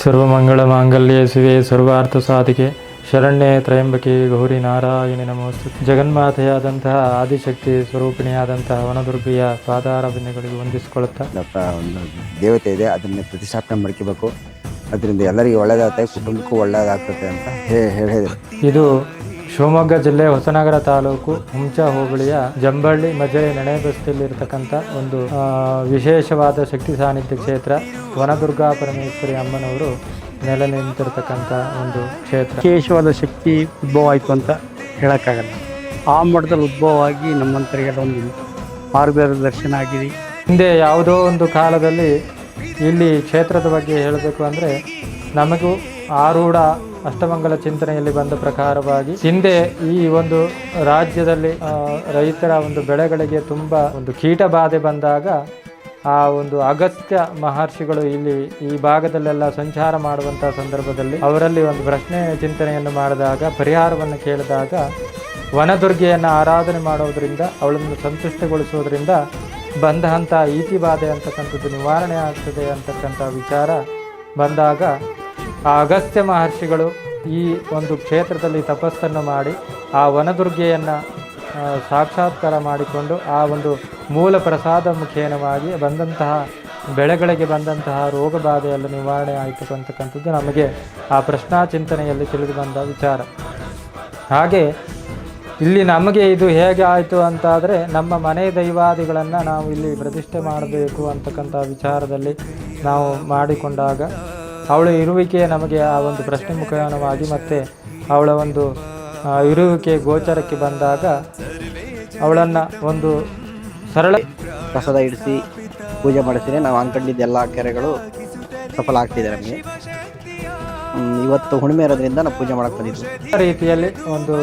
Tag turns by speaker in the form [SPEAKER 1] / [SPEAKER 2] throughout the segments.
[SPEAKER 1] ಸರ್ವಮಂಗಳ ಮಾಂಗಲ್ಯೆ ಶಿವೆ ಸರ್ವಾರ್ಥ ಸಾಧಿಕೆ ಶರಣ್ಯೆ ತ್ರಯಂಬಕೆ ಗೌರಿ ನಾರಾಯಣಿ ನಮೋಸ್ತುತೆ. ಜಗನ್ಮಾತೆಯಾದಂತಹ ಆದಿಶಕ್ತಿ ಸ್ವರೂಪಿಣಿಯಾದಂತಹ ವನದುರ್ಗೆಯ ಪಾದಾರ ಬಿಂದುಗಳಿಗೆ ವಂದಿಸಿಕೊಳ್ಳುತ್ತಾ
[SPEAKER 2] ಒಂದು ದೇವತೆ ಇದೆ, ಅದನ್ನ ಪ್ರತಿಷ್ಠಾಪನೆ ಮಾಡ್ಕೋಬೇಕು. ಅದರಿಂದ ಎಲ್ಲರಿಗೂ ಒಳ್ಳೆಯದಾಗ್ತದೆ, ಕುಟುಂಬಕ್ಕೂ ಒಳ್ಳೆಯದಾಗ್ತದೆ ಅಂತ ಹೇಳಿದ್ರು.
[SPEAKER 1] ಇದು ಶಿವಮೊಗ್ಗ ಜಿಲ್ಲೆ ಹೊಸನಗರ ತಾಲೂಕು ಹುಂಚ ಹೋಬಳಿಯ ಜಂಬಳ್ಳಿ ಮಜಳೆ ನೆನೆಬಸ್ತಿಯಲ್ಲಿರ್ತಕ್ಕಂಥ ಒಂದು ವಿಶೇಷವಾದ ಶಕ್ತಿ ಸಾನ್ನಿಧ್ಯ ಕ್ಷೇತ್ರ. ವನದುರ್ಗಾ ಪರಮೇಶ್ವರಿ ಅಮ್ಮನವರು ನೆಲೆ ನಿಂತಿರ್ತಕ್ಕಂಥ ಒಂದು ಕ್ಷೇತ್ರ.
[SPEAKER 3] ವಿಶೇಷವಾದ ಶಕ್ತಿ ಉದ್ಭವ ಆಯಿತು ಅಂತ ಹೇಳೋಕ್ಕಾಗಲ್ಲ. ಆ ಮಠದಲ್ಲಿ ಉದ್ಭವವಾಗಿ ನಮ್ಮಂತರಿಗೆಲ್ಲ ಒಂದು ಮಾರ್ಗದರ್ಶನ ಆಗಿದೆ.
[SPEAKER 1] ಹಿಂದೆ ಯಾವುದೋ ಒಂದು ಕಾಲದಲ್ಲಿ ಇಲ್ಲಿ ಕ್ಷೇತ್ರದ ಬಗ್ಗೆ ಹೇಳಬೇಕು ಅಂದರೆ, ನಮಗೂ ಆರೂಢ ಅಷ್ಟಮಂಗಲ ಚಿಂತನೆಯಲ್ಲಿ ಬಂದ ಪ್ರಕಾರವಾಗಿ ಹಿಂದೆ ಈ ಒಂದು ರಾಜ್ಯದಲ್ಲಿ ರೈತರ ಒಂದು ಬೆಳೆಗಳಿಗೆ ತುಂಬ ಒಂದು ಕೀಟ ಬಾಧೆ ಬಂದಾಗ ಆ ಒಂದು ಅಗಸ್ತ್ಯ ಮಹರ್ಷಿಗಳು ಇಲ್ಲಿ ಈ ಭಾಗದಲ್ಲೆಲ್ಲ ಸಂಚಾರ ಮಾಡುವಂಥ ಸಂದರ್ಭದಲ್ಲಿ ಅವರಲ್ಲಿ ಒಂದು ಪ್ರಶ್ನೆ ಚಿಂತನೆಯನ್ನು ಮಾಡಿದಾಗ, ಪರಿಹಾರವನ್ನು ಕೇಳಿದಾಗ, ವನದುರ್ಗೆಯನ್ನು ಆರಾಧನೆ ಮಾಡೋದರಿಂದ, ಅವಳನ್ನು ಸಂತುಷ್ಟಗೊಳಿಸೋದ್ರಿಂದ ಬಂದಂಥ ಈತಿ ಬಾಧೆ ಅಂತಕ್ಕಂಥದ್ದು ನಿವಾರಣೆ ಆಗ್ತದೆ ಅಂತಕ್ಕಂಥ ವಿಚಾರ ಬಂದಾಗ, ಆ ಅಗಸ್ತ್ಯ ಮಹರ್ಷಿಗಳು ಈ ಒಂದು ಕ್ಷೇತ್ರದಲ್ಲಿ ತಪಸ್ಸನ್ನು ಮಾಡಿ ಆ ವನದುರ್ಗೆಯನ್ನು ಸಾಕ್ಷಾತ್ಕಾರ ಮಾಡಿಕೊಂಡು ಆ ಒಂದು ಮೂಲ ಪ್ರಸಾದ ಮುಖೇನವಾಗಿ ಬಂದಂತಹ ಬೆಳೆಗಳಿಗೆ ಬಂದಂತಹ ರೋಗ ಬಾಧೆಯೆಲ್ಲ ನಿವಾರಣೆ ಆಯಿತು ಅಂತಕ್ಕಂಥದ್ದು ನಮಗೆ ಆ ಪ್ರಶ್ನಾ ಚಿಂತನೆಯಲ್ಲಿ ತಿಳಿದು ಬಂದ ವಿಚಾರ. ಹಾಗೆ ಇಲ್ಲಿ ನಮಗೆ ಇದು ಹೇಗೆ ಆಯಿತು ಅಂತಾದರೆ, ನಮ್ಮ ಮನೆ ದೈವಾದಿಗಳನ್ನು ನಾವು ಇಲ್ಲಿ ಪ್ರತಿಷ್ಠೆ ಮಾಡಬೇಕು ಅಂತಕ್ಕಂಥ ವಿಚಾರದಲ್ಲಿ ನಾವು ಮಾಡಿಕೊಂಡಾಗ ಅವಳ ಇರುವಿಕೆ ನಮಗೆ ಆ ಒಂದು ಪ್ರಶ್ನೆ ಮುಖೇನವಾಗಿ ಮತ್ತು ಅವಳ ಒಂದು ಇರುವಿಕೆ ಗೋಚರಕ್ಕೆ ಬಂದಾಗ ಅವಳನ್ನು ಒಂದು ಸರಳ
[SPEAKER 3] ಪ್ರಸಾದ ಇಡಿಸಿ ಪೂಜೆ ಮಾಡಿಸಿದ್ರೆ ನಾವು ಅಂದ್ಕೊಂಡಿದ್ದ ಎಲ್ಲ ಕೆರೆಗಳು ಸಫಲ ಆಗ್ತಿದೆ. ನಮಗೆ ಇವತ್ತು ಹುಣ್ಣಿಮೆ ಇರೋದ್ರಿಂದ ನಾವು ಪೂಜೆ ಮಾಡಕ್ಕೆ ಬಂದಿದ್ವಿ.
[SPEAKER 1] ರೀತಿಯಲ್ಲಿ ಒಂದು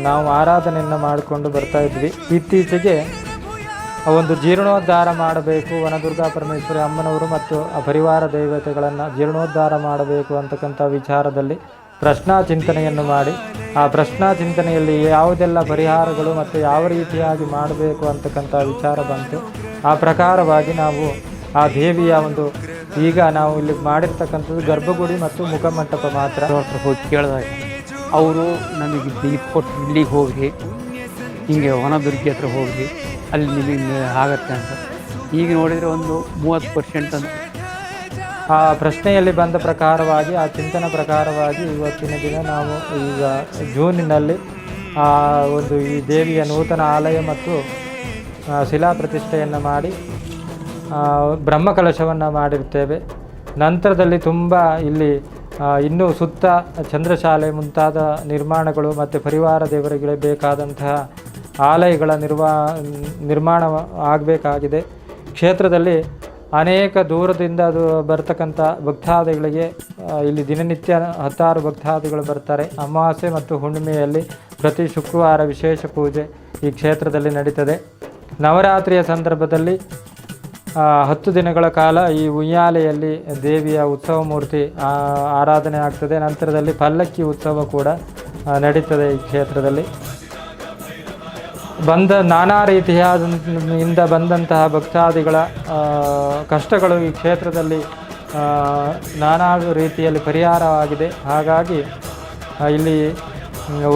[SPEAKER 1] ನಾವು ಆರಾಧನೆಯನ್ನು ಮಾಡಿಕೊಂಡು ಬರ್ತಾ ಇದ್ವಿ. ಇತ್ತೀಚೆಗೆ ಒಂದು ಜೀರ್ಣೋದ್ಧಾರ ಮಾಡಬೇಕು, ವನದುರ್ಗಾ ಪರಮೇಶ್ವರಿ ಅಮ್ಮನವರು ಮತ್ತು ಪರಿವಾರ ದೇವತೆಗಳನ್ನು ಜೀರ್ಣೋದ್ಧಾರ ಮಾಡಬೇಕು ಅಂತಕ್ಕಂಥ ವಿಚಾರದಲ್ಲಿ ಪ್ರಶ್ನಾ ಚಿಂತನೆಯನ್ನು ಮಾಡಿ, ಆ ಪ್ರಶ್ನಾ ಚಿಂತನೆಯಲ್ಲಿ ಯಾವುದೆಲ್ಲ ಪರಿಹಾರಗಳು ಮತ್ತು ಯಾವ ರೀತಿಯಾಗಿ ಮಾಡಬೇಕು ಅಂತಕ್ಕಂಥ ವಿಚಾರ ಬಂತು. ಆ ಪ್ರಕಾರವಾಗಿ ನಾವು ಆ ದೇವಿಯ ಒಂದು ಈಗ ನಾವು ಇಲ್ಲಿ ಮಾಡಿರ್ತಕ್ಕಂಥದ್ದು ಗರ್ಭಗುಡಿ ಮತ್ತು ಮುಖಮಂಟಪ ಮಾತ್ರ.
[SPEAKER 3] ಹೋಗಿ ಕೇಳಿದಾಗ ಅವರು ನಮಗೆ ದೀಪ ಕೊಟ್ಟು ಇಲ್ಲಿಗೆ ಹೋಗಿ ಹಿಂಗೆ ವನದುರ್ಗಿ ಹತ್ರ ಹೋಗಿ ಅಲ್ಲಿ ನಿಮಗೆ ಆಗತ್ತೆ ಅಂತ. ಈಗ ನೋಡಿದರೆ ಒಂದು 30% ಅಂತ
[SPEAKER 1] ಆ ಪ್ರಶ್ನೆಯಲ್ಲಿ ಬಂದ ಪ್ರಕಾರವಾಗಿ, ಆ ಚಿಂತನ ಪ್ರಕಾರವಾಗಿ ಇವತ್ತಿನ ದಿನ ನಾವು ಈಗ ಜೂನಿನಲ್ಲಿ ಒಂದು ಈ ದೇವಿಯ ನೂತನ ಆಲಯ ಮತ್ತು ಶಿಲಾ ಪ್ರತಿಷ್ಠೆಯನ್ನು ಮಾಡಿ ಬ್ರಹ್ಮಕಲಶವನ್ನು ಮಾಡಿರ್ತೇವೆ. ನಂತರದಲ್ಲಿ ತುಂಬ ಇಲ್ಲಿ ಇನ್ನೂ ಸುತ್ತ ಚಂದ್ರಶಾಲೆ ಮುಂತಾದ ನಿರ್ಮಾಣಗಳು ಮತ್ತು ಪರಿವಾರ ದೇವರಿಗೆ ಬೇಕಾದಂತಹ ಆಲಯಗಳ ನಿರ್ಮಾಣ ಆಗಬೇಕಾಗಿದೆ. ಕ್ಷೇತ್ರದಲ್ಲಿ ಅನೇಕ ದೂರದಿಂದ ಬರ್ತಕ್ಕಂಥ ಭಕ್ತಾದಿಗಳಿಗೆ ಇಲ್ಲಿ ದಿನನಿತ್ಯ 10 ಭಕ್ತಾದಿಗಳು ಬರ್ತಾರೆ. ಅಮಾವಾಸ್ಯೆ ಮತ್ತು ಹುಣ್ಣಿಮೆಯಲ್ಲಿ ಪ್ರತಿ ಶುಕ್ರವಾರ ವಿಶೇಷ ಪೂಜೆ ಈ ಕ್ಷೇತ್ರದಲ್ಲಿ ನಡೀತದೆ. ನವರಾತ್ರಿಯ ಸಂದರ್ಭದಲ್ಲಿ 10 ದಿನಗಳ ಕಾಲ ಈ ಉಯ್ಯಾಲೆಯಲ್ಲಿ ದೇವಿಯ ಉತ್ಸವ ಮೂರ್ತಿ ಆರಾಧನೆ ಆಗ್ತದೆ. ನಂತರದಲ್ಲಿ ಪಲ್ಲಕ್ಕಿ ಉತ್ಸವ ಕೂಡ ನಡೀತದೆ. ಈ ಕ್ಷೇತ್ರದಲ್ಲಿ ನಾನಾ ರೀತಿಯಾದಿಂದ ಬಂದಂತಹ ಭಕ್ತಾದಿಗಳ ಕಷ್ಟಗಳು ಈ ಕ್ಷೇತ್ರದಲ್ಲಿ ನಾನಾ ರೀತಿಯಲ್ಲಿ ಪರಿಹಾರವಾಗಿದೆ. ಹಾಗಾಗಿ ಇಲ್ಲಿ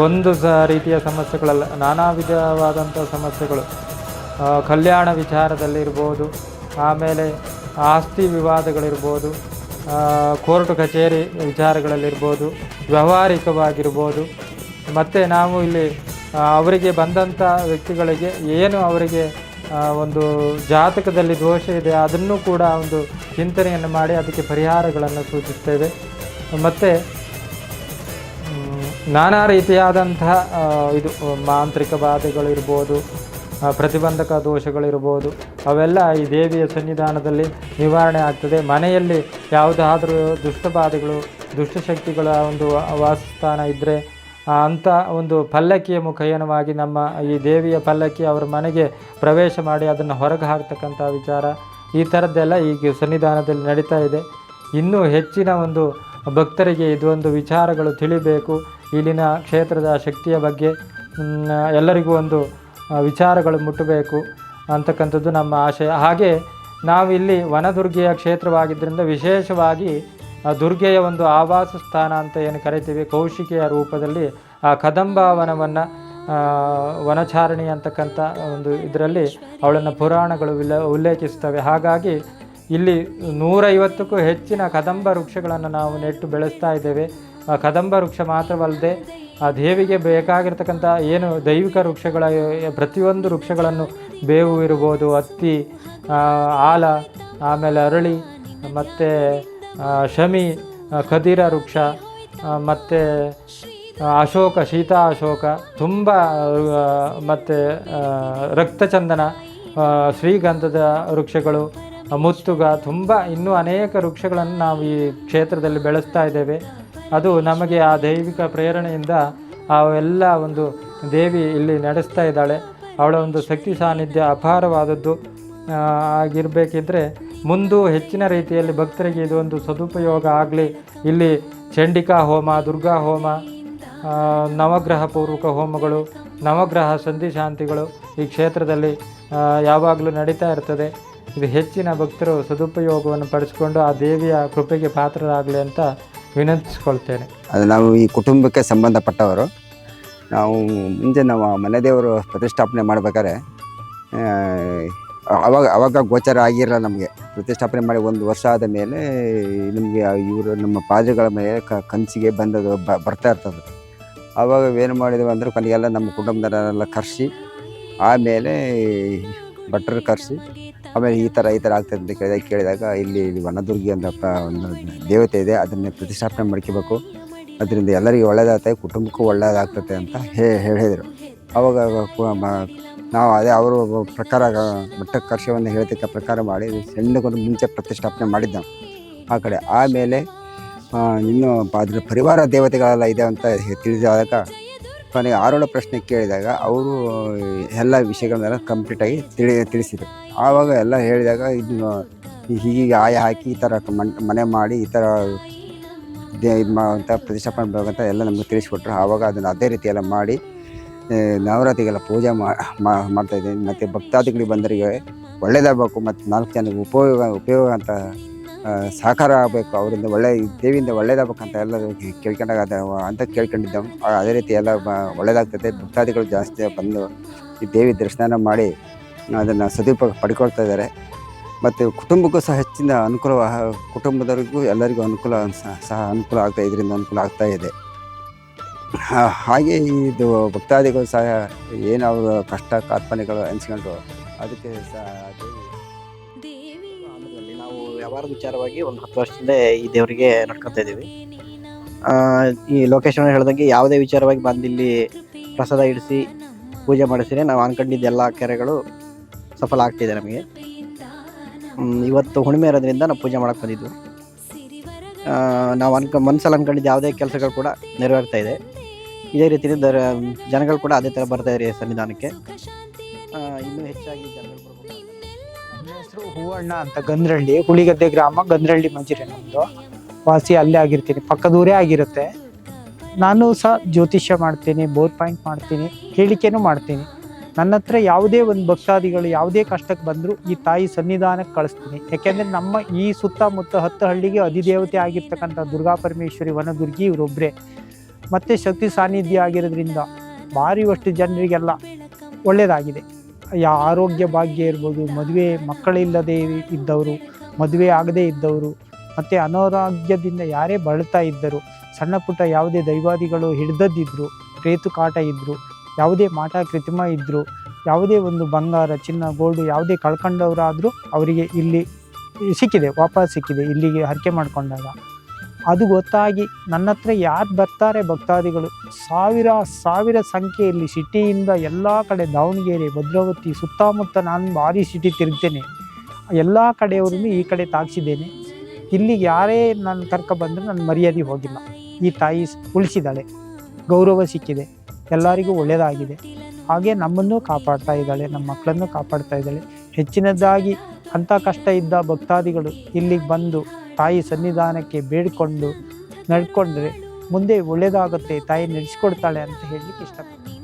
[SPEAKER 1] ಒಂದು ರೀತಿಯ ಸಮಸ್ಯೆಗಳಲ್ಲ, ನಾನಾ ವಿಧವಾದಂಥ ಸಮಸ್ಯೆಗಳು, ಕಲ್ಯಾಣ ವಿಚಾರದಲ್ಲಿರ್ಬೋದು, ಆಮೇಲೆ ಆಸ್ತಿ ವಿವಾದಗಳಿರ್ಬೋದು, ಕೋರ್ಟ್ ಕಚೇರಿ ವಿಚಾರಗಳಲ್ಲಿರ್ಬೋದು, ವ್ಯಾವಹಾರಿಕವಾಗಿರ್ಬೋದು, ಮತ್ತು ನಾವು ಇಲ್ಲಿ ಅವರಿಗೆ ಬಂದಂಥ ವ್ಯಕ್ತಿಗಳಿಗೆ ಏನು ಅವರಿಗೆ ಒಂದು ಜಾತಕದಲ್ಲಿ ದೋಷ ಇದೆ ಅದನ್ನು ಕೂಡ ಒಂದು ಚಿಂತನೆಯನ್ನು ಮಾಡಿ ಅದಕ್ಕೆ ಪರಿಹಾರಗಳನ್ನು ಸೂಚಿಸ್ತೇವೆ. ಮತ್ತು ನಾನಾ ರೀತಿಯಾದಂತಹ ಇದು ಮಾಂತ್ರಿಕ ಬಾಧೆಗಳಿರ್ಬೋದು, ಪ್ರತಿಬಂಧಕ ದೋಷಗಳಿರ್ಬೋದು, ಅವೆಲ್ಲ ಈ ದೇವಿಯ ಸನ್ನಿಧಾನದಲ್ಲಿ ನಿವಾರಣೆ ಆಗ್ತದೆ. ಮನೆಯಲ್ಲಿ ಯಾವುದಾದರೂ ದುಷ್ಟಬಾಧೆಗಳು, ದುಷ್ಟಶಕ್ತಿಗಳ ಒಂದು ವಾಸಸ್ಥಾನ ಇದ್ದರೆ ಅಂಥ ಒಂದು ಪಲ್ಲಕ್ಕಿಯ ಮುಖೇನವಾಗಿ ನಮ್ಮ ಈ ದೇವಿಯ ಪಲ್ಲಕ್ಕಿ ಅವರ ಮನೆಗೆ ಪ್ರವೇಶ ಮಾಡಿ ಅದನ್ನು ಹೊರಗೆ ಹಾಕ್ತಕ್ಕಂಥ ವಿಚಾರ, ಈ ಥರದ್ದೆಲ್ಲ ಈಗ ಸನ್ನಿಧಾನದಲ್ಲಿ ನಡೀತಾ ಇದೆ. ಇನ್ನೂ ಹೆಚ್ಚಿನ ಒಂದು ಭಕ್ತರಿಗೆ ಇದೊಂದು ವಿಚಾರಗಳು ತಿಳಿಬೇಕು, ಇಲ್ಲಿನ ಕ್ಷೇತ್ರದ ಶಕ್ತಿಯ ಬಗ್ಗೆ ಎಲ್ಲರಿಗೂ ಒಂದು ವಿಚಾರಗಳು ಮುಟ್ಟಬೇಕು ಅಂತಕ್ಕಂಥದ್ದು ನಮ್ಮ ಆಶಯ. ಹಾಗೆ ನಾವಿಲ್ಲಿ ವನದುರ್ಗೆಯ ಕ್ಷೇತ್ರವಾಗಿದ್ದರಿಂದ ವಿಶೇಷವಾಗಿ ದುರ್ಗೆಯ ಒಂದು ಆವಾಸ ಸ್ಥಾನ ಅಂತ ಏನು ಕರಿತೀವಿ, ಕೌಶಿಕೆಯ ರೂಪದಲ್ಲಿ ಆ ಕದಂಬ ವನವನ್ನು ವನಚಾರಣಿ ಅಂತಕ್ಕಂಥ ಒಂದು ಇದರಲ್ಲಿ ಅವಳನ್ನು ಪುರಾಣಗಳು ಉಲ್ಲೇಖಿಸ್ತವೆ. ಹಾಗಾಗಿ ಇಲ್ಲಿ 150ಕ್ಕೂ ಹೆಚ್ಚಿನ ಕದಂಬ ವೃಕ್ಷಗಳನ್ನು ನಾವು ನೆಟ್ಟು ಬೆಳೆಸ್ತಾ ಇದ್ದೇವೆ. ಕದಂಬ ವೃಕ್ಷ ಮಾತ್ರವಲ್ಲದೆ ಆ ದೇವಿಗೆ ಬೇಕಾಗಿರ್ತಕ್ಕಂಥ ಏನು ದೈವಿಕ ವೃಕ್ಷಗಳ ಪ್ರತಿಯೊಂದು ವೃಕ್ಷಗಳನ್ನು, ಬೇವು ಇರ್ಬೋದು, ಹತ್ತಿ, ಆಲ, ಆಮೇಲೆ ಅರಳಿ, ಮತ್ತು ಶಮಿ, ಖದಿರ ವೃಕ್ಷ, ಮತ್ತು ಅಶೋಕ, ಶೀತಾ ಅಶೋಕ, ತುಂಬ, ಮತ್ತು ರಕ್ತಚಂದನ, ಶ್ರೀಗಂಧದ ವೃಕ್ಷಗಳು, ಮುತ್ತುಗ, ತುಂಬ ಇನ್ನೂ ಅನೇಕ ವೃಕ್ಷಗಳನ್ನು ನಾವು ಈ ಕ್ಷೇತ್ರದಲ್ಲಿ ಬೆಳೆಸ್ತಾ ಇದ್ದೇವೆ. ಅದು ನಮಗೆ ಆ ದೈವಿಕ ಪ್ರೇರಣೆಯಿಂದ ಅವೆಲ್ಲ ಒಂದು ದೇವಿ ಇಲ್ಲಿ ನಡೆಸ್ತಾ ಇದ್ದಾಳೆ. ಅವಳ ಒಂದು ಶಕ್ತಿ ಸಾನ್ನಿಧ್ಯ ಅಪಾರವಾದದ್ದು ಆಗಿರಬೇಕಿದ್ರೆ ಮುಂದೂ ಹೆಚ್ಚಿನ ರೀತಿಯಲ್ಲಿ ಭಕ್ತರಿಗೆ ಇದೊಂದು ಸದುಪಯೋಗ ಆಗಲಿ. ಇಲ್ಲಿ ಚಂಡಿಕಾ ಹೋಮ, ದುರ್ಗಾ ಹೋಮ, ನವಗ್ರಹ ಪೂರ್ವಕ ಹೋಮಗಳು, ನವಗ್ರಹ ಸಂಧಿ ಶಾಂತಿಗಳು ಈ ಕ್ಷೇತ್ರದಲ್ಲಿ ಯಾವಾಗಲೂ ನಡೀತಾ ಇರ್ತದೆ. ಇದು ಹೆಚ್ಚಿನ ಭಕ್ತರು ಸದುಪಯೋಗವನ್ನು ಪಡಿಸ್ಕೊಂಡು ಆ ದೇವಿಯ ಕೃಪೆಗೆ ಪಾತ್ರರಾಗಲಿ ಅಂತ ವಿನಂತಿಸ್ಕೊಳ್ತೇನೆ.
[SPEAKER 2] ಅದು ನಾವು ಈ ಕುಟುಂಬಕ್ಕೆ ಸಂಬಂಧಪಟ್ಟವರು. ನಾವು ಮುಂಚೆ ನಾವು ಮನೆ ದೇವರು ಪ್ರತಿಷ್ಠಾಪನೆ ಮಾಡ್ಬೇಕಾದ್ರೆ ಅವಾಗ ಗೋಚರ ಆಗಿರಲ್ಲ ನಮಗೆ. ಪ್ರತಿಷ್ಠಾಪನೆ ಮಾಡಿ 1 ವರ್ಷ ಆದ ಮೇಲೆ ನಮಗೆ ಇವರು ನಮ್ಮ ಪಾದ್ರಿಗಳ ಮೇಲೆ ಕನಸಿಗೆ ಬಂದದು ಬರ್ತಾ ಇರ್ತದೆ. ಆವಾಗ ಏನು ಮಾಡಿದೆವು ಅಂದರೆ ಕೊನೆಗೆಲ್ಲ ನಮ್ಮ ಕುಟುಂಬದವರೆಲ್ಲ ಕರೆಸಿ, ಆಮೇಲೆ ಭಟ್ರು ಕರೆಸಿ, ಆಮೇಲೆ ಈ ಥರ ಆಗ್ತದೆ ಅಂತ ಕೇಳಿದಾಗ ಇಲ್ಲಿ ವನದುರ್ಗಿ ಅಂತ ಒಂದು ದೇವತೆ ಇದೆ, ಅದನ್ನೇ ಪ್ರತಿಷ್ಠಾಪನೆ ಮಾಡ್ಕೋಬೇಕು, ಅದರಿಂದ ಎಲ್ಲರಿಗೂ ಒಳ್ಳೆಯದಾಗ್ತದೆ, ಕುಟುಂಬಕ್ಕೂ ಒಳ್ಳೆಯದಾಗ್ತದೆ ಅಂತ ಹೇಳಿದರು. ಆವಾಗ ನಾವು ಅದೇ ಅವರು ಪ್ರಕಾರ ಭಟ್ಟ ಕರ್ಷವನ್ನು ಹೇಳ್ತಿದ್ದ ಪ್ರಕಾರ ಮಾಡಿ ಸಣ್ಣಗೊಂದು ಮುಂಚೆ ಪ್ರತಿಷ್ಠಾಪನೆ ಮಾಡಿದ್ದೆವು ಆ ಕಡೆ. ಆಮೇಲೆ ಇನ್ನು ಅದ್ರ ಪರಿವಾರ ದೇವತೆಗಳೆಲ್ಲ ಇದೆ ಅಂತ ತಿಳಿದಾಗ ಕೊನೆಗೆ ಆರೋಳ ಪ್ರಶ್ನೆ ಕೇಳಿದಾಗ ಅವರು ಎಲ್ಲ ವಿಷಯಗಳನ್ನೆಲ್ಲ ಕಂಪ್ಲೀಟಾಗಿ ತಿಳಿಸಿದರು. ಆವಾಗ ಎಲ್ಲ ಹೇಳಿದಾಗ ಇದನ್ನು ಹೀಗೆ ಆಯ ಹಾಕಿ ಈ ಥರ ಮನೆ ಮಾಡಿ ಈ ಥರ ಇದು ಅಂತ ಪ್ರತಿಷ್ಠಾಪನೆ ಬೇಕಂತ ಎಲ್ಲ ನಮಗೆ ತಿಳಿಸ್ಕೊಟ್ರು. ಆವಾಗ ಅದನ್ನು ಅದೇ ರೀತಿ ಎಲ್ಲ ಮಾಡಿ ನವರಾತ್ರಿಗೆಲ್ಲ ಪೂಜೆ ಮಾಡ್ತಾಯಿದ್ದೀನಿ. ಮತ್ತು ಭಕ್ತಾದಿಗಳಿಗೆ ಬಂದರಿಗೆ ಒಳ್ಳೆಯದಾಗಬೇಕು ಮತ್ತು 4 ಜನಕ್ಕೆ ಉಪಯೋಗ ಅಂತ ಸಹಕಾರ ಆಗಬೇಕು, ಅವರಿಂದ ದೇವಿಯಿಂದ ಒಳ್ಳೇದಾಗಬೇಕಂತ ಎಲ್ಲರೂ ಕೇಳ್ಕೊಂಡಾಗ ಅಂತ ಕೇಳ್ಕೊಂಡಿದ್ದೆವು. ಅದೇ ರೀತಿ ಎಲ್ಲ ಒಳ್ಳೆಯದಾಗ್ತದೆ. ಭಕ್ತಾದಿಗಳು ಜಾಸ್ತಿ ಬಂದು ಈ ದೇವಿ ದರ್ಶನ ಮಾಡಿ ಅದನ್ನು ಸದುಪಯೋಗ ಪಡ್ಕೊಳ್ತಾ ಇದ್ದಾರೆ. ಮತ್ತು ಕುಟುಂಬಕ್ಕೂ ಸಹ ಹೆಚ್ಚಿನ ಅನುಕೂಲ, ಕುಟುಂಬದವರಿಗೂ ಎಲ್ಲರಿಗೂ ಅನುಕೂಲ ಆಗ್ತಾ, ಇದರಿಂದ ಅನುಕೂಲ ಆಗ್ತಾ ಇದೆ. ಹಾಗೆ ಇದು ಭಕ್ತಾದಿಗಳು ಸಹ ಏನು ಅವರು ಕಷ್ಟ ಕಾರ್ಪಣ್ಯಗಳು ಅನಿಸ್ಕೊಂಡ್ರು ಅದಕ್ಕೆ ಸಹ
[SPEAKER 4] ನಾವು ವ್ಯವಹಾರದ ವಿಚಾರವಾಗಿ ಒಂದು 10 ವರ್ಷದಿಂದ ಈ ದೇವರಿಗೆ ನಡ್ಕೊತಾ ಇದ್ದೀವಿ. ಈ ಲೊಕೇಶನ್ ಹೇಳ್ದಂಗೆ ಯಾವುದೇ ವಿಚಾರವಾಗಿ ಬಂದು ಇಲ್ಲಿ ಪ್ರಸಾದ ಇಡಿಸಿ ಪೂಜೆ ಮಾಡಿಸಿದ್ರೆ ನಾವು ಅನ್ಕೊಂಡಿದ್ದ ಎಲ್ಲ ಕೆರೆಗಳು ಸಫಲ ಆಗ್ತಿದೆ ನಮಗೆ. ಇವತ್ತು ಹುಣ್ಣಿಮೆ ಇರೋದ್ರಿಂದ ನಾವು ಪೂಜೆ ಮಾಡಕ್ಕೆ ಬಂದಿದ್ದು. ನಾವು ಮನಸ್ಸಲ್ಲಿ ಅನ್ಕೊಂಡಿದ್ದ ಯಾವುದೇ ಕೆಲಸಗಳು ಕೂಡ ನೆರವೇರ್ತಾ ಇದೆ. ಇದೇ ರೀತಿಯಿಂದ ಜನಗಳು ಕೂಡ ಅದೇ ಥರ ಬರ್ತಾ ಇದ್ದಾರೆ ಸನ್ನಿಧಾನಕ್ಕೆ. ಇನ್ನೂ ಹೆಚ್ಚಾಗಿ ಜನಗಳು ಬರ್ಬೋದು.
[SPEAKER 5] ನನ್ನ ಹೆಸರು ಹೂವಣ್ಣ ಅಂತ, ಗಂದ್ರಳ್ಳಿ, ಹುಳಿಗದ್ದೆ ಗ್ರಾಮ, ಗಂದ್ರಳ್ಳಿ ಮಂಜಿರೆ ನಮ್ಮದು. ವಾಸಿ ಅಲ್ಲೇ ಆಗಿರ್ತೀನಿ, ಪಕ್ಕದೂರೇ ಆಗಿರುತ್ತೆ. ನಾನು ಸಹ ಜ್ಯೋತಿಷ್ಯ ಮಾಡ್ತೀನಿ, ಬೋರ್ ಪಾಯಿಂಟ್ ಮಾಡ್ತೀನಿ, ಹೇಳಿಕೆನೂ ಮಾಡ್ತೀನಿ. ನನ್ನ ಹತ್ರ ಯಾವುದೇ ಒಂದು ಭಕ್ತಾದಿಗಳು ಯಾವುದೇ ಕಷ್ಟಕ್ಕೆ ಬಂದರೂ ಈ ತಾಯಿ ಸನ್ನಿಧಾನಕ್ಕೆ ಕಳಿಸ್ತೀನಿ. ಯಾಕೆಂದರೆ ನಮ್ಮ ಈ ಸುತ್ತಮುತ್ತ 10 ಹಳ್ಳಿಗೆ ಅಧಿದೇವತೆ ಆಗಿರ್ತಕ್ಕಂಥ ದುರ್ಗಾ ಪರಮೇಶ್ವರಿ ವನದುರ್ಗಿ ಇವರೊಬ್ಬರೇ. ಮತ್ತು ಶಕ್ತಿ ಸಾನ್ನಿಧ್ಯ ಆಗಿರೋದ್ರಿಂದ ಭಾರಿವಷ್ಟು ಜನರಿಗೆಲ್ಲ ಒಳ್ಳೆಯದಾಗಿದೆ. ಆರೋಗ್ಯ ಭಾಗ್ಯ ಇರ್ಬೋದು, ಮದುವೆ ಮಕ್ಕಳಿಲ್ಲದೆ ಇದ್ದವರು, ಮದುವೆ ಆಗದೇ ಇದ್ದವರು, ಮತ್ತು ಅನಾರೋಗ್ಯದಿಂದ ಯಾರೇ ಬಳಲ್ತಾ ಇದ್ದರು, ಸಣ್ಣ ಪುಟ್ಟ ಯಾವುದೇ ದೈವಾದಿಗಳು ಹಿಡ್ದದ್ದಿದ್ರು, ಪ್ರೇತು ಕಾಟ ಇದ್ದರು, ಯಾವುದೇ ಮಾಟ ಕೃತ್ರಿಮ ಇದ್ದರು, ಯಾವುದೇ ಒಂದು ಬಂಗಾರ ಚಿನ್ನ ಗೋಲ್ಡು ಯಾವುದೇ ಕಳ್ಕೊಂಡವರಾದರೂ ಅವರಿಗೆ ಇಲ್ಲಿ ಸಿಕ್ಕಿದೆ, ವಾಪಸ್ ಸಿಕ್ಕಿದೆ ಇಲ್ಲಿಗೆ ಹರಕೆ ಮಾಡಿಕೊಂಡಾಗ. ಅದು ಗೊತ್ತಾಗಿ ನನ್ನ ಹತ್ರ ಯಾರು ಬರ್ತಾರೆ ಭಕ್ತಾದಿಗಳು ಸಾವಿರ ಸಂಖ್ಯೆಯಲ್ಲಿ ಸಿಟಿಯಿಂದ ಎಲ್ಲ ಕಡೆ, ದಾವಣಗೆರೆ, ಭದ್ರಾವತಿ ಸುತ್ತಮುತ್ತ ನಾನು ಭಾರಿ ಸಿಟಿ ತಿರುಗ್ತೇನೆ. ಎಲ್ಲ ಕಡೆಯವ್ರನ್ನು ಈ ಕಡೆ ತಾಗಿಸಿದ್ದೇನೆ. ಇಲ್ಲಿಗೆ ಯಾರೇ ನಾನು ಕರ್ಕೊಬಂದರೂ ನನ್ನ ಮರ್ಯಾದೆ ಹೋಗಿಲ್ಲ. ಈ ತಾಯಿ ಉಳಿಸಿದ್ದಾಳೆ, ಗೌರವ ಸಿಕ್ಕಿದೆ, ಎಲ್ಲರಿಗೂ ಒಳ್ಳೆಯದಾಗಿದೆ. ಹಾಗೆ ನಮ್ಮನ್ನು ಕಾಪಾಡ್ತಾ ಇದ್ದಾಳೆ, ನಮ್ಮ ಮಕ್ಕಳನ್ನು ಕಾಪಾಡ್ತಾ ಇದ್ದಾಳೆ. ಹೆಚ್ಚಿನದಾಗಿ ಅಂಥ ಕಷ್ಟ ಇದ್ದ ಭಕ್ತಾದಿಗಳು ಇಲ್ಲಿಗೆ ಬಂದು ತಾಯಿ ಸನ್ನಿಧಾನಕ್ಕೆ ಬೇಡಿಕೊಂಡು ನಡ್ಕೊಂಡ್ರೆ ಮುಂದೆ ಒಳ್ಳೆಯದಾಗುತ್ತೆ, ತಾಯಿ ನಡೆಸ್ಕೊಡ್ತಾಳೆ ಅಂತ ಹೇಳಲಿಕ್ಕೆ ಇಷ್ಟಪಡ್ತೀನಿ.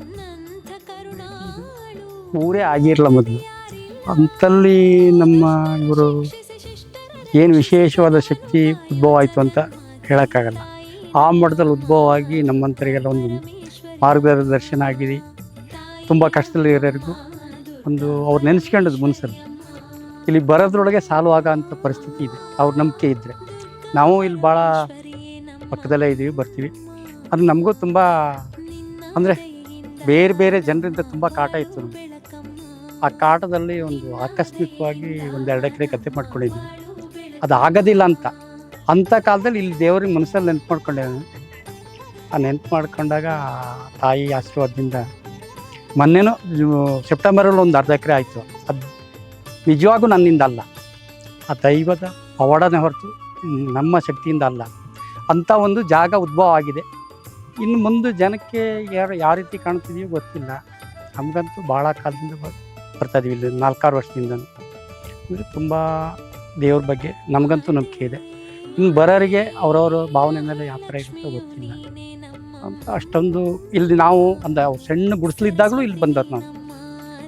[SPEAKER 3] ಊರೇ ಆಗಿರಲ್ಲ ಮೊದಲು ಅಂತಲ್ಲಿ ನಮ್ಮ ಇವರು ಏನು ವಿಶೇಷವಾದ ಶಕ್ತಿ ಉದ್ಭವ ಆಯಿತು ಅಂತ ಹೇಳೋಕ್ಕಾಗಲ್ಲ. ಆ ಮಠದಲ್ಲಿ ಉದ್ಭವವಾಗಿ ನಮ್ಮಂಥರಿಗೆಲ್ಲ ಒಂದು ಮಾರ್ಗದರ್ಶನ ಆಗಿದೆ. ತುಂಬ ಕಷ್ಟದಲ್ಲಿ ಇರೋರಿಗೂ ಒಂದು ಅವ್ರು ನೆನೆಸ್ಕೊಂಡದ್ದು ಮನಸ್ಸಲ್ಲಿ ಇಲ್ಲಿ ಬರೋದ್ರೊಳಗೆ ಸಾಲು ಆಗೋಂಥ ಪರಿಸ್ಥಿತಿ ಇದೆ. ಅವ್ರ ನಂಬಿಕೆ ಇದ್ದರೆ ನಾವು ಇಲ್ಲಿ ಭಾಳ ಪಕ್ಕದಲ್ಲೇ ಇದ್ದೀವಿ, ಬರ್ತೀವಿ. ಅದು ನಮಗೂ ತುಂಬ ಅಂದರೆ ಬೇರೆ ಬೇರೆ ಜನರಿಂದ ತುಂಬ ಕಾಟ ಇತ್ತು ನಮಗೆ. ಆ ಕಾಟದಲ್ಲಿ ಒಂದು ಆಕಸ್ಮಿಕವಾಗಿ ಒಂದು 2 ಎಕರೆ ಗದ್ದೆ ಮಾಡ್ಕೊಂಡಿದ್ವಿ. ಅದು ಆಗೋದಿಲ್ಲ ಅಂಥ ಕಾಲದಲ್ಲಿ ಇಲ್ಲಿ ದೇವ್ರಿಗೆ ಮನಸ್ಸಲ್ಲಿ ನೆನ್ಪು ಮಾಡ್ಕೊಂಡೆ. ಆ ನೆನ್ಪು ಮಾಡ್ಕೊಂಡಾಗ ತಾಯಿ ಆಶೀರ್ವಾದದಿಂದ ಮೊನ್ನೆನೂ ಸೆಪ್ಟೆಂಬರಲ್ಲಿ ಒಂದು 1/2 ಎಕರೆ ಆಯಿತು. ಅದು ನಿಜವಾಗೂ ನನ್ನಿಂದ ಅಲ್ಲ, ಆ ದೈವದ ಪವಾಡನೇ ಹೊರತು ನಮ್ಮ ಶಕ್ತಿಯಿಂದ ಅಲ್ಲ. ಅಂಥ ಒಂದು ಜಾಗ ಉದ್ಭವ ಆಗಿದೆ. ಇನ್ನು ಮುಂದೆ ಜನಕ್ಕೆ ಯಾವ ರೀತಿ ಕಾಣ್ತಿದೆಯೋ ಗೊತ್ತಿಲ್ಲ. ನಮಗಂತೂ ಭಾಳ ಕಾಲದಿಂದ ಬರ್ತಾಯಿದ್ದೀವಿ ಇಲ್ಲಿ 4-6 ವರ್ಷದಿಂದ. ಅಂದರೆ ತುಂಬ ದೇವ್ರ ಬಗ್ಗೆ ನಮಗಂತೂ ನಂಬಿಕೆ ಇದೆ. ಇನ್ನು ಬರೋರಿಗೆ ಅವರವ್ರ ಭಾವನೆ ಮೇಲೆ ಯಾವ ಥರ ಇರುತ್ತೋ ಗೊತ್ತಿಲ್ಲ ಅಂತ ಅಷ್ಟೊಂದು ಇಲ್ಲಿ ನಾವು ಒಂದು ಸಣ್ಣ ಗುಡಿಸ್ಲಿದ್ದಾಗಲೂ ಇಲ್ಲಿ ಬಂದದ್ದು ನಾವು.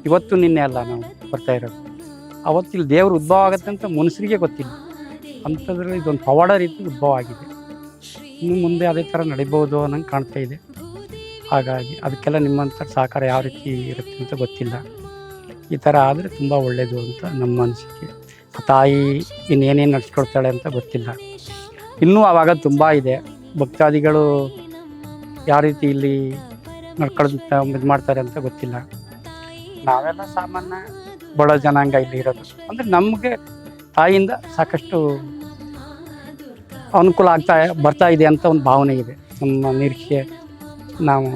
[SPEAKER 3] ಇವತ್ತು ನಿನ್ನೆ ಅಲ್ಲ ನಾವು ಬರ್ತಾ ಇರೋದು. ಅವತ್ತು ಇಲ್ಲಿ ದೇವ್ರ ಉದ್ಭವ ಆಗುತ್ತೆ ಅಂತ ಮನುಷ್ಯರಿಗೆ ಗೊತ್ತಿಲ್ಲ. ಅಂಥದ್ರಲ್ಲಿ ಇದೊಂದು ಪವಾಡ ರೀತಿ ಉದ್ಭವ ಆಗಿದೆ. ಇನ್ನು ಮುಂದೆ ಅದೇ ಥರ ನಡಿಬೋದು ಅನ್ನಂಗೆ ಕಾಣ್ತಾ ಇದೆ. ಹಾಗಾಗಿ ಅದಕ್ಕೆಲ್ಲ ನಿಮ್ಮಂಥ ಸಹಕಾರ ಯಾವ ರೀತಿ ಇರುತ್ತೆ ಅಂತ ಗೊತ್ತಿಲ್ಲ. ಈ ಥರ ಆದರೆ ತುಂಬ ಒಳ್ಳೆಯದು ಅಂತ ನಮ್ಮ ಅನಿಸಿಕೆ. ತಾಯಿ ಇನ್ನೇನೇನು ನಡೆಸ್ಕೊಡ್ತಾಳೆ ಅಂತ ಗೊತ್ತಿಲ್ಲ. ಇನ್ನೂ ಆವಾಗ ತುಂಬ ಇದೆ. ಭಕ್ತಾದಿಗಳು ಯಾವ ರೀತಿ ಇಲ್ಲಿ ನಡ್ಕೊಳ್ತಾ ಇದು ಮಾಡ್ತಾರೆ ಅಂತ ಗೊತ್ತಿಲ್ಲ. ನಾವೆಲ್ಲ ಸಾಮಾನ್ಯ ಬಡ ಜನಾಂಗ ಇಲ್ಲಿ ಇರೋದು. ಅಂದರೆ ನಮಗೆ ತಾಯಿಯಿಂದ ಸಾಕಷ್ಟು ಅನುಕೂಲ ಬರ್ತಾ ಇದೆ ಅಂತ ಒಂದು ಭಾವನೆ ಇದೆ. ನಮ್ಮ ನಿರೀಕ್ಷೆ ನಾವು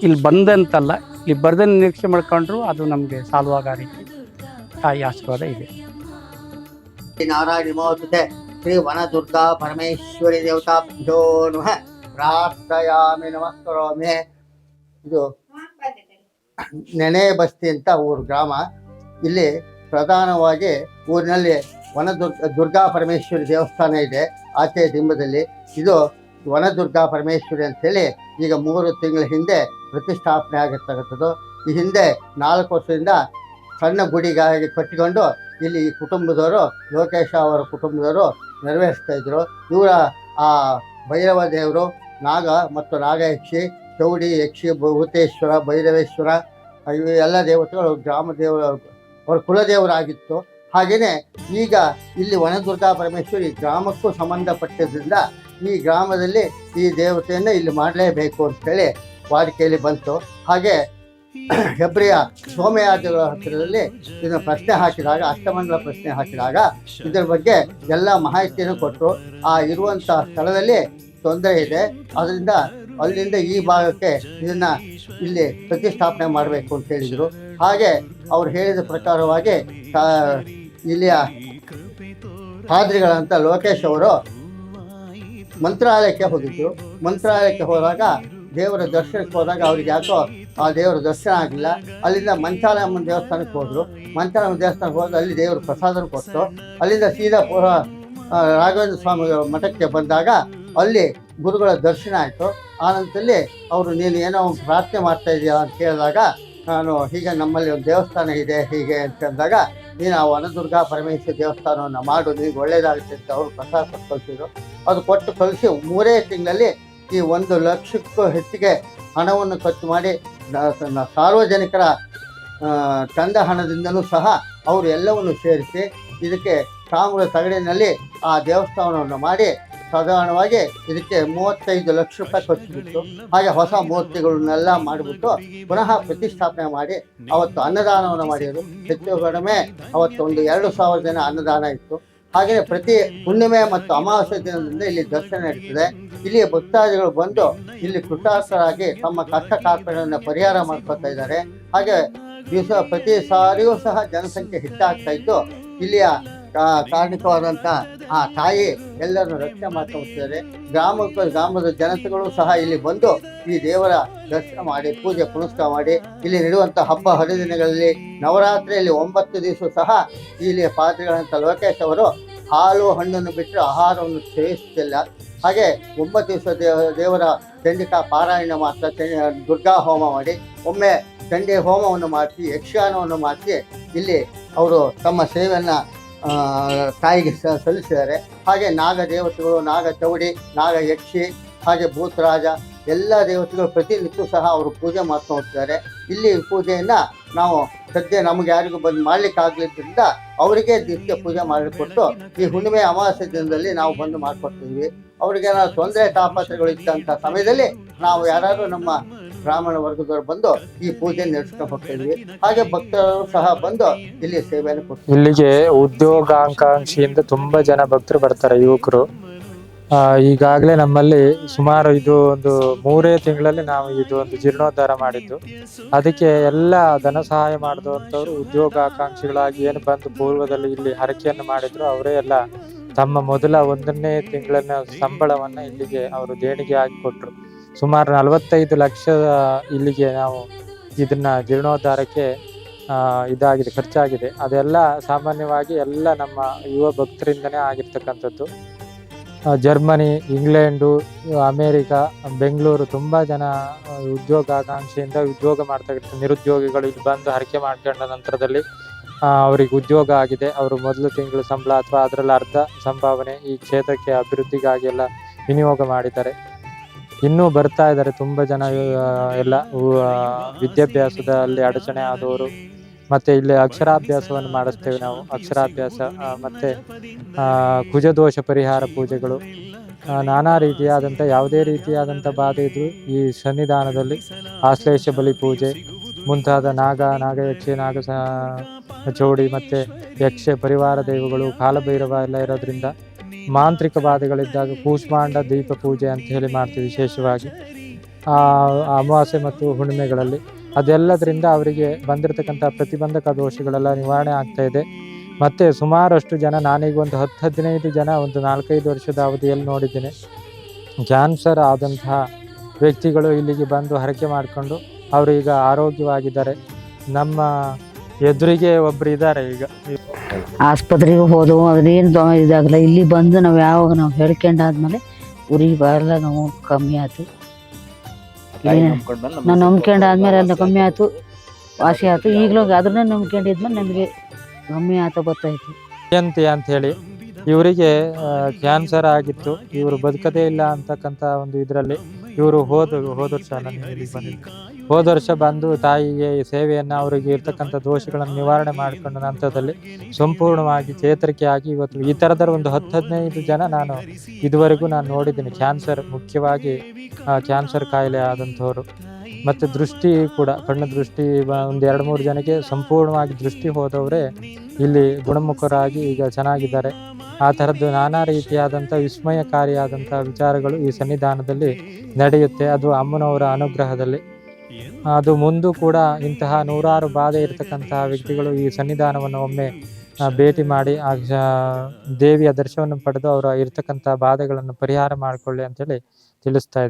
[SPEAKER 3] ಇಲ್ಲಿ ಬಂದಂತಲ್ಲ, ಇಲ್ಲಿ ಬರ್ದನ್ನು ನಿರೀಕ್ಷೆ ಮಾಡ್ಕೊಂಡ್ರು ಅದು ನಮಗೆ ಸಾಲುವಾಗ ರೀತಿ ತಾಯಿ ಆಶೀರ್ವಾದ ಇದೆ.
[SPEAKER 6] ನಾರಾಯಣ ನಮೋಸ್ತುತೆ ಶ್ರೀ ವನದುರ್ಗಾ ಪರಮೇಶ್ವರಿ ದೇವತಾಭ್ಯೋ ನಮಃ ಪ್ರಾರ್ಥಯಾಮಿ ನಮಸ್ಕರೋಮಿ. ಇದು ನೆನೆ ಬಸ್ತಿ ಅಂತ ಊರು ಗ್ರಾಮ. ಇಲ್ಲಿ ಪ್ರಧಾನವಾಗಿ ಊರಿನಲ್ಲಿ ದುರ್ಗಾ ಪರಮೇಶ್ವರಿ ದೇವಸ್ಥಾನ ಇದೆ ಆಚೆ ದಿಂಬದಲ್ಲಿ. ಇದು ವನದುರ್ಗಾ ಪರಮೇಶ್ವರಿ ಅಂತೇಳಿ ಈಗ 3 ತಿಂಗಳ ಹಿಂದೆ ಪ್ರತಿಷ್ಠಾಪನೆ ಆಗಿರ್ತಕ್ಕಂಥದ್ದು. ಈ ಹಿಂದೆ 4 ವರ್ಷದಿಂದ ಸಣ್ಣ ಗುಡಿಗಾಗಿ ಕಟ್ಟಿಕೊಂಡು ಇಲ್ಲಿ ಈ ಕುಟುಂಬದವರು, ಲೋಕೇಶ ಅವರ ಕುಟುಂಬದವರು ನೆರವೇರಿಸ್ತಾ ಇದ್ರು. ಇವರ ಆ ಭೈರವ ದೇವರು, ನಾಗ ಮತ್ತು ನಾಗಯಕ್ಷಿ, ಚೌಡಿ ಯಕ್ಷಿ, ಭೂತೇಶ್ವರ, ಭೈರವೇಶ್ವರ ಇವು ಎಲ್ಲ ದೇವತೆಗಳು ಗ್ರಾಮ ದೇವರ ಅವರ ಕುಲದೇವರಾಗಿತ್ತು. ಹಾಗೆಯೇ ಈಗ ಇಲ್ಲಿ ವನದುರ್ಗಾ ಪರಮೇಶ್ವರಿ ಗ್ರಾಮಕ್ಕೂ ಸಂಬಂಧಪಟ್ಟಿದ್ದರಿಂದ ಈ ಗ್ರಾಮದಲ್ಲಿ ಈ ದೇವತೆಯನ್ನು ಇಲ್ಲಿ ಮಾಡಲೇಬೇಕು ಅಂತೇಳಿ ವಾಡಿಕೆಯಲ್ಲಿ ಬಂತು. ಹಾಗೆ ಹೆಬ್ರಿಯ ಸೋಮಯಾಜಿಗಳ ಹತ್ತಿರದಲ್ಲಿ ಇದನ್ನು ಪ್ರಶ್ನೆ ಹಾಕಿದಾಗ, ಅಷ್ಟಮಂಗಲ ಪ್ರಶ್ನೆ ಹಾಕಿದಾಗ ಇದರ ಬಗ್ಗೆ ಎಲ್ಲ ಮಾಹಿತಿಯನ್ನು ಕೊಟ್ಟರು. ಆ ಇರುವಂಥ ಸ್ಥಳದಲ್ಲಿ ತೊಂದರೆ ಇದೆ, ಅದರಿಂದ ಅಲ್ಲಿಂದ ಈ ಭಾಗಕ್ಕೆ ಇದನ್ನು ಇಲ್ಲಿ ಪ್ರತಿಷ್ಠಾಪನೆ ಮಾಡಬೇಕು ಅಂತ ಹೇಳಿದರು. ಹಾಗೆ ಅವ್ರು ಹೇಳಿದ ಪ್ರಕಾರವಾಗಿ ಇಲ್ಲಿಯ ಪಾದ್ರಿಗಳಂತ ಲೋಕೇಶ್ ಅವರು ಮಂತ್ರಾಲಯಕ್ಕೆ ಹೋಗಿದ್ರು. ಮಂತ್ರಾಲಯಕ್ಕೆ ಹೋದಾಗ ದೇವರ ದರ್ಶನಕ್ಕೆ ಹೋದಾಗ ಅವ್ರಿಗೆ ಯಾಕೋ ಆ ದೇವರ ದರ್ಶನ ಆಗಲಿಲ್ಲ. ಅಲ್ಲಿಂದ ಮಂಚಾಲಯಮ್ಮನ ದೇವಸ್ಥಾನಕ್ಕೆ ಹೋದರು. ಮಂಚಾಲಯಮ್ಮ ದೇವಸ್ಥಾನಕ್ಕೆ ಹೋದಾಗ ಅಲ್ಲಿ ದೇವರು ಪ್ರಸಾದನ ಕೊಟ್ಟು ಅಲ್ಲಿಂದ ಸೀದಾ ರಾಘವೇಂದ್ರ ಸ್ವಾಮಿ ಮಠಕ್ಕೆ ಬಂದಾಗ ಅಲ್ಲಿ ಗುರುಗಳ ದರ್ಶನ ಆಯಿತು. ಆನಂತರದಲ್ಲಿ ಅವರು ನೀನು ಏನೋ ಪ್ರಾರ್ಥನೆ ಮಾಡ್ತಾ ಇದೆಯಾ ಅಂತ ಕೇಳಿದಾಗ, ನಾನು ಹೀಗೆ ನಮ್ಮಲ್ಲಿ ಒಂದು ದೇವಸ್ಥಾನ ಇದೆ ಹೀಗೆ ಅಂತಂದಾಗ, ನೀನು ಆ ವನದುರ್ಗಾ ಪರಮೇಶ್ವರಿ ದೇವಸ್ಥಾನವನ್ನು ಮಾಡು, ನಿನಗೆ ಒಳ್ಳೇದಾಗುತ್ತೆ ಅಂತ ಅವರು ಪ್ರಸಾದ ಕೊಟ್ಟು ಕಳಿಸಿದ್ರು. ಅದು ಕೊಟ್ಟು ಕಳಿಸಿ 3 ತಿಂಗಳಲ್ಲಿ ಈ 1 ಲಕ್ಷಕ್ಕೂ ಹೆಚ್ಚಿಗೆ ಹಣವನ್ನು ಖರ್ಚು ಮಾಡಿ ಸಾರ್ವಜನಿಕರ ಚಂದ ಹಣದಿಂದಲೂ ಸಹ ಅವರು ಎಲ್ಲವನ್ನು ಸೇರಿಸಿ ಇದಕ್ಕೆ ತಾಮ್ರದ ತಗಡಿನಲ್ಲಿ ಆ ದೇವಸ್ಥಾನವನ್ನು ಮಾಡಿ ಸಾಧಾರಣವಾಗಿ ಇದಕ್ಕೆ 35 ಲಕ್ಷ ರೂಪಾಯಿ ಖರ್ಚು ಬಿಟ್ಟು, ಹಾಗೆ ಹೊಸ ಮೂರ್ತಿಗಳನ್ನೆಲ್ಲ ಮಾಡಿಬಿಟ್ಟು ಪುನಃ ಪ್ರತಿಷ್ಠಾಪನೆ ಮಾಡಿ ಅವತ್ತು ಅನ್ನದಾನವನ್ನು ಮಾಡಿದರು. ಹೆಚ್ಚು ಕಡಿಮೆ ಅವತ್ತು ಒಂದು 2,000 ಜನ ಅನ್ನದಾನ ಇತ್ತು. ಹಾಗೆಯೇ ಪ್ರತಿ ಹುಣ್ಣಿಮೆ ಮತ್ತು ಅಮಾವಾಸ್ಯೆ ದಿನದಿಂದ ಇಲ್ಲಿ ದರ್ಶನ ನಡೀತದೆ. ಇಲ್ಲಿಯ ಭಕ್ತಾದಿಗಳು ಬಂದು ಇಲ್ಲಿ ಕೃತಾರ್ಥರಾಗಿ ತಮ್ಮ ಕಷ್ಟ ಕಾರ್ಪಣ್ಯವನ್ನು ಪರಿಹಾರ ಮಾಡ್ಕೊತಾ ಇದ್ದಾರೆ. ಹಾಗೆ ಪ್ರತಿ ಸಾರಿಯೂ ಸಹ ಜನಸಂಖ್ಯೆ ಹೆಚ್ಚಾಗ್ತಾ ಇದ್ದು ಇಲ್ಲಿಯ ಕಾರಣಿಕವಾದಂಥ ಆ ತಾಯಿ ಎಲ್ಲರನ್ನು ರಕ್ಷಣೆ ಮಾಡ್ಕೊಳ್ತಿದ್ದಾರೆ. ಗ್ರಾಮದ ಜನತೆಗಳು ಸಹ ಇಲ್ಲಿ ಬಂದು ಈ ದೇವರ ದರ್ಶನ ಮಾಡಿ ಪೂಜೆ ಪುನಸ್ಕಾರ ಮಾಡಿ ಇಲ್ಲಿ ನಡೆಯುವಂಥ ಹಬ್ಬ ಹರಿದಿನಗಳಲ್ಲಿ ನವರಾತ್ರಿಯಲ್ಲಿ 9 ದಿವಸ ಸಹ ಇಲ್ಲಿಯ ಪಾತ್ರಿಗಳಂಥ ಲೋಕೇಶ್ ಅವರು ಹಾಲು ಹಣ್ಣನ್ನು ಬಿಟ್ಟರೆ ಆಹಾರವನ್ನು ಸೇವಿಸುತ್ತಿಲ್ಲ. ಹಾಗೆ 9 ದಿವಸ ದೇವರ ಚಂಡಿಕಾ ಪಾರಾಯಣ ಮಾಡ್ತಾ ದುರ್ಗಾ ಹೋಮ ಮಾಡಿ, ಒಮ್ಮೆ ಚಂಡಿ ಹೋಮವನ್ನು ಮಾಡಿಸಿ, ಯಕ್ಷಗಾನವನ್ನು ಮಾಡಿಸಿ ಇಲ್ಲಿ ಅವರು ತಮ್ಮ ಸೇವೆಯನ್ನು ತಾಯಿಗೆ ಸಲ್ಲಿಸಿದ್ದಾರೆ. ಹಾಗೆ ನಾಗ ದೇವತೆಗಳು, ನಾಗ ಚೌಡಿ, ನಾಗ ಯಕ್ಷಿ, ಹಾಗೆ ಭೂತರಾಜ ಎಲ್ಲ ದೇವತೆಗಳು ಪ್ರತಿನಿತ್ಯ ಸಹ ಅವರು ಪೂಜೆ ಮಾಡ್ತಾ ಹೋಗ್ತಿದ್ದಾರೆ. ಇಲ್ಲಿ ಪೂಜೆಯನ್ನು ನಾವು ಸದ್ಯ ನಮಗೆ ಯಾರಿಗೂ ಬಂದು ಮಾಡ್ಲಿಕ್ಕೆ ಆಗ್ಲಿದ್ದರಿಂದ ಅವರಿಗೆ ನಿತ್ಯ ಪೂಜೆ ಮಾಡಿಕೊಟ್ಟು ಈ ಹುಣ್ಣಿಮೆ ಅಮಾವಾಸ್ಯೆ ದಿನದಲ್ಲಿ ನಾವು ಬಂದು ಮಾಡಿಕೊಡ್ತಿದ್ವಿ. ಅವ್ರಿಗೆ ಏನಾದ್ರು ತೊಂದರೆ ತಾಪತ್ರಗಳು ಇದ್ದಂಥ ಸಮಯದಲ್ಲಿ ನಾವು ಯಾರಾದ್ರೂ ನಮ್ಮ ಬ್ರಾಹ್ಮಣ ವರ್ಗದವರು ಬಂದು ಈ ಪೂಜೆ ನಡೆಸ್ಕೊಂಡು ಹೋಗ್ತಿದ್ವಿ. ಹಾಗೆ ಭಕ್ತರು ಸಹ ಬಂದು ಇಲ್ಲಿ ಸೇವೆಯನ್ನು ಕೊಡ್ತೀವಿ.
[SPEAKER 1] ಇಲ್ಲಿಗೆ ಉದ್ಯೋಗಾಕಾಂಕ್ಷಿಯಿಂದ ತುಂಬಾ ಜನ ಭಕ್ತರು ಬರ್ತಾರೆ, ಯುವಕರು. ಈಗಾಗಲೇ ನಮ್ಮಲ್ಲಿ ಸುಮಾರು ಇದು ಒಂದು 3 ತಿಂಗಳಲ್ಲಿ ನಾವು ಇದು ಒಂದು ಜೀರ್ಣೋದ್ಧಾರ ಮಾಡಿದ್ದು. ಅದಕ್ಕೆ ಎಲ್ಲ ಧನ ಸಹಾಯ ಮಾಡಿದಂಥವ್ರು ಉದ್ಯೋಗಾಕಾಂಕ್ಷಿಗಳಾಗಿ ಏನು ಬಂದು ಪೂರ್ವದಲ್ಲಿ ಇಲ್ಲಿ ಹರಕೆಯನ್ನು ಮಾಡಿದ್ರು, ಅವರೇ ಎಲ್ಲ ತಮ್ಮ ಮೊದಲ 1ನೇ ತಿಂಗಳಿನ ಸಂಬಳವನ್ನ ಇಲ್ಲಿಗೆ ಅವರು ದೇಣಿಗೆ ಆಗಿ ಕೊಟ್ಟರು. ಸುಮಾರು 45 ಲಕ್ಷ ಇಲ್ಲಿಗೆ ನಾವು ಇದನ್ನ ಜೀರ್ಣೋದ್ಧಾರಕ್ಕೆ ಇದಾಗಿದೆ, ಖರ್ಚಾಗಿದೆ. ಅದೆಲ್ಲ ಸಾಮಾನ್ಯವಾಗಿ ಎಲ್ಲ ನಮ್ಮ ಯುವ ಭಕ್ತರಿಂದನೇ ಆಗಿರ್ತಕ್ಕಂಥದ್ದು. ಜರ್ಮನಿ, ಇಂಗ್ಲೆಂಡು, ಅಮೇರಿಕಾ, ಬೆಂಗಳೂರು ತುಂಬ ಜನ ಉದ್ಯೋಗಾಕಾಂಕ್ಷೆಯಿಂದ ಉದ್ಯೋಗ ಮಾಡ್ತಾ ನಿರುದ್ಯೋಗಿಗಳು ಇಲ್ಲಿ ಬಂದು ಹರಕೆ ಮಾಡ್ಕೊಂಡ ನಂತರದಲ್ಲಿ ಅವರಿಗೆ ಉದ್ಯೋಗ ಆಗಿದೆ. ಅವರು ಮೊದಲು ತಿಂಗಳು ಸಂಬಳ ಅಥವಾ ಅದರಲ್ಲಿ ಅರ್ಧ ಸಂಭಾವನೆ ಈ ಕ್ಷೇತ್ರಕ್ಕೆ ಅಭಿವೃದ್ಧಿಗಾಗಿ ಎಲ್ಲ ವಿನಿಯೋಗ ಮಾಡಿದ್ದಾರೆ. ಇನ್ನೂ ಬರ್ತಾ ಇದ್ದಾರೆ ತುಂಬ ಜನ. ಎಲ್ಲ ವಿದ್ಯಾಭ್ಯಾಸದಲ್ಲಿ ಅಡಚಣೆ ಆದವರು, ಮತ್ತೆ ಇಲ್ಲಿ ಅಕ್ಷರಾಭ್ಯಾಸವನ್ನು ಮಾಡಿಸ್ತೇವೆ ನಾವು. ಅಕ್ಷರಾಭ್ಯಾಸ ಮತ್ತೆ ಕುಜದೋಷ ಪರಿಹಾರ ಪೂಜೆಗಳು, ನಾನಾ ರೀತಿಯಾದಂಥ ಯಾವುದೇ ರೀತಿಯಾದಂಥ ಬಾಧೆ ಇದ್ರೂ ಈ ಸನ್ನಿಧಾನದಲ್ಲಿ ಆಶ್ಲೇಷ ಬಲಿ ಪೂಜೆ ಮುಂತಾದ ನಾಗಯಕ್ಷೆ, ಚೌಡಿ ಮತ್ತು ಯಕ್ಷ ಪರಿವಾರ ದೈವಗಳು, ಕಾಲಭೈರವ ಎಲ್ಲ ಇರೋದ್ರಿಂದ ಮಾಂತ್ರಿಕ ಬಾಧೆಗಳಿದ್ದಾಗ ಕೂಷ್ಮಾಂಡ ದೀಪ ಪೂಜೆ ಅಂತ ಹೇಳಿ ಮಾಡ್ತೀವಿ ವಿಶೇಷವಾಗಿ ಅಮಾವಾಸ್ಯೆ ಮತ್ತು ಹುಣ್ಣಿಮೆಗಳಲ್ಲಿ. ಅದೆಲ್ಲದರಿಂದ ಅವರಿಗೆ ಬಂದಿರತಕ್ಕಂಥ ಪ್ರತಿಬಂಧಕ ದೋಷಗಳೆಲ್ಲ ನಿವಾರಣೆ ಆಗ್ತಾ ಇದೆ. ಮತ್ತು ಸುಮಾರಷ್ಟು ಜನ, ನಾನೀಗ ಒಂದು 10-15 ಜನ ಒಂದು 4-5 ವರ್ಷದ ಅವಧಿಯಲ್ಲಿ ನೋಡಿದ್ದೇನೆ, ಕ್ಯಾನ್ಸರ್ ಆದಂತಹ ವ್ಯಕ್ತಿಗಳು ಇಲ್ಲಿಗೆ ಬಂದು ಹರಕೆ ಮಾಡಿಕೊಂಡು ಅವರು ಈಗ ಆರೋಗ್ಯವಾಗಿದ್ದಾರೆ. ನಮ್ಮ ಎದುರಿಗೆ ಒಬ್ರು ಇದ್ದಾರೆ. ಈಗ
[SPEAKER 7] ಆಸ್ಪತ್ರೆಗೆ ಹೋದವು ಅದೇನು ಇದಾಗಲ್ಲ, ಇಲ್ಲಿ ಬಂದು ನಾವು ಯಾವಾಗ ನಾವು ಹೇಳ್ಕೊಂಡಾದ್ಮೇಲೆ ಉರಿಗೆ ಬರಲ್ಲ, ನೋವು ಕಮ್ಮಿ ಆಯ್ತು. ನಾವು ನಂಬ್ಕೊಂಡಾದ್ಮೇಲೆ ಎಲ್ಲ ಕಮ್ಮಿ ಆಯ್ತು, ವಾಸಿ ಆಯ್ತು. ಈಗಲೂ ಅದನ್ನೇ ನಂಬ್ಕೊಂಡಿದ್ಮೇಲೆ ನಮಗೆ ಕಮ್ಮಿ ಆಯ್ತು ಗೊತ್ತಾಯ್ತು.
[SPEAKER 1] ಅಂತ ಹೇಳಿ ಇವರಿಗೆ ಕ್ಯಾನ್ಸರ್ ಆಗಿತ್ತು, ಇವರು ಬದುಕದೇ ಇಲ್ಲ ಅಂತಕ್ಕಂಥ ಒಂದು ಇದರಲ್ಲಿ ಇವರು ಹೋದ ವರ್ಷ ನಾನು ಇಲ್ಲಿಗೆ ಬಂದಿದ್ದೆ. ಹೋದ ವರ್ಷ ಬಂದು ತಾಯಿಗೆ ಸೇವೆಯನ್ನು, ಅವರಿಗೆ ಇರ್ತಕ್ಕಂಥ ದೋಷಗಳನ್ನು ನಿವಾರಣೆ ಮಾಡಿಕೊಂಡ ನಂತರದಲ್ಲಿ ಸಂಪೂರ್ಣವಾಗಿ ಚೇತರಿಕೆ ಆಗಿ ಇವತ್ತು ಈ ಥರದ ಒಂದು 10-15 ಜನ ನಾನು ಇದುವರೆಗೂ ನಾನು ನೋಡಿದ್ದೀನಿ. ಕ್ಯಾನ್ಸರ್, ಮುಖ್ಯವಾಗಿ ಕ್ಯಾನ್ಸರ್ ಕಾಯಿಲೆ ಆದಂಥವ್ರು. ಮತ್ತು ದೃಷ್ಟಿ ಕೂಡ, ಕಣ್ಣು ದೃಷ್ಟಿ ಒಂದು 2-3 ಜನಕ್ಕೆ ಸಂಪೂರ್ಣವಾಗಿ ದೃಷ್ಟಿ ಹೋದವರೇ ಇಲ್ಲಿ ಗುಣಮುಖರಾಗಿ ಈಗ ಚೆನ್ನಾಗಿದ್ದಾರೆ. ಆ ಥರದ್ದು ನಾನಾ ರೀತಿಯಾದಂಥ ವಿಸ್ಮಯಕಾರಿಯಾದಂಥ ವಿಚಾರಗಳು ಈ ಸನ್ನಿಧಾನದಲ್ಲಿ ನಡೆಯುತ್ತೆ. ಅದು ಅಮ್ಮನವರ ಅನುಗ್ರಹದಲ್ಲಿ. ಅದು ಮುಂದೂ ಕೂಡ ಇಂತಹ 100 ಬಾಧೆ ಇರತಕ್ಕಂತಹ ವ್ಯಕ್ತಿಗಳು ಈ ಸನ್ನಿಧಾನವನ್ನು ಒಮ್ಮೆ ಭೇಟಿ ಮಾಡಿ ಆ ದೇವಿಯ ದರ್ಶನವನ್ನು ಪಡೆದು ಅವರ ಇರ್ತಕ್ಕಂಥ ಬಾಧೆಗಳನ್ನು ಪರಿಹಾರ ಮಾಡಿಕೊಳ್ಳಿ ಅಂತೇಳಿ ತಿಳಿಸ್ತಾ ಇದ್ದೀನಿ.